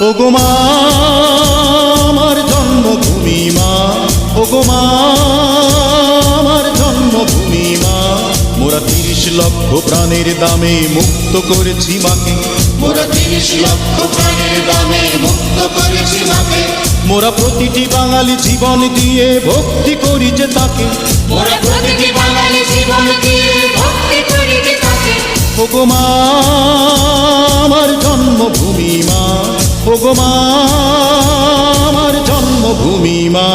ওগো মা আমার জন্মভূমি মা, ওগো মা আমার জন্মভূমি মা। মোরা ৩০ লক্ষ প্রাণের দামে মুক্ত করেছি মাকে, মোরা ৩০ লক্ষ প্রাণের দামে মুক্ত করেছি মাকে। মোরা প্রতিটি বাঙালি জীবন দিয়ে ভক্তি করি যে তাকে, মোরা প্রতিটি বাঙালি জীবন দিয়ে ভক্তি করি যে তাকে। ওগো মা আমার জন্মভূমি মা, ওগো মা আমার জন্মভূমি মা।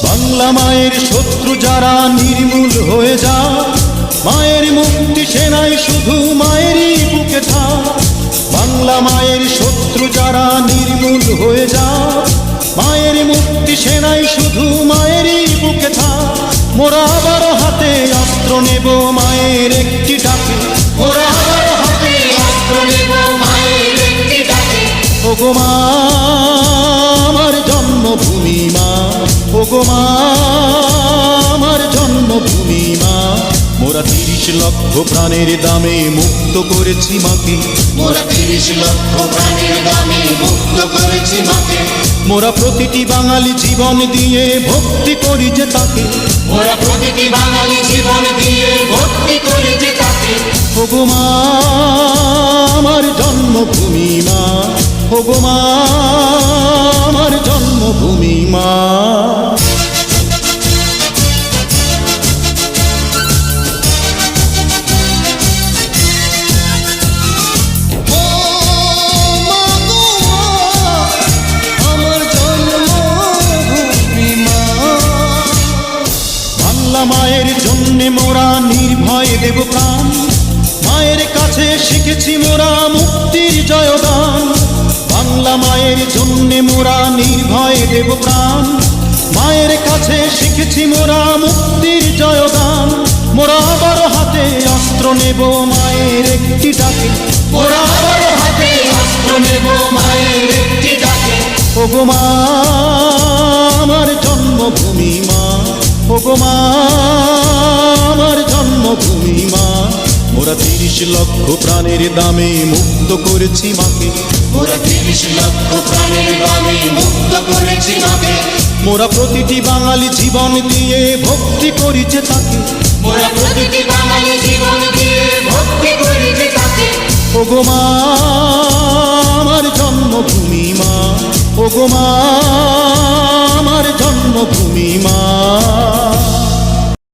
বাংলা মায়ের শত্রু যারা নির্মূল হয়ে যা, মায়ের মুক্তি সেনাই শুধু মায়েরই বুকে থাক। বাংলা মায়ের শত্রু যারা নির্মূল হয়ে যা, মায়ের মুক্তি সেনাই শুধু মায়েরই বুকে থাক। মোরা আবারও হাতে অস্ত্র নেব মায়ের একটি ডাকে, মোরা আবারও হাতে অস্ত্র নেব মায়ের একটি ডাকে। ওগো মা আমার জন্মভূমি মা, ওগো মা আমার জন্মভূমি মা। মোরা ৩০ লক্ষ প্রাণের দামে মুক্ত করেছি মাকে, মোরা ৩০ লক্ষ প্রাণের দামে মুক্ত করেছি মাকে। মোরা প্রতিটি বাঙালি জীবন দিয়ে ভক্তি করি যে তাকে, মোরা প্রতিটি বাঙালি জীবন দিয়ে ভক্তি করি যে তাকে। ওগো মা আমার জন্মভূমি মা, ওগো মা আমার জন্মভূমি মা। মায়ের জন্যে মোরা নির্ভয়ে দেব প্রাণ, মায়ের কাছে শিখেছি মোরা মুক্তির জয়গান। বাংলা মায়ের জন্যে মোরা নির্ভয়ে দেব প্রাণ, মায়ের কাছে শিখেছি মোরা মুক্তির জয়গান। মোরা আবারও হাতে অস্ত্র নেব মায়ের একটি ডাকে, মোরা আবারও হাতে অস্ত্র নেব মায়ের একটি ডাকে। ওগো মা আমার জন্মভূমি মা, ওগো মা আমার জন্মভূমি মা। মোরা ৩০ লক্ষ প্রাণের দামে মুক্ত করেছি মাকে, মোরা ৩০ লক্ষ প্রাণের দামে মুক্ত করেছি মাকে। মোরা প্রতিটি বাঙালি জীবন দিয়ে ভক্তি করি যে তাকে, মোরা প্রতিটি বাঙালি জীবন দিয়ে ভক্তি করি যে তাকে। ওগো মা আমার জন্মভূমি মা, ওগো মা আমার জন্মভূমি মা।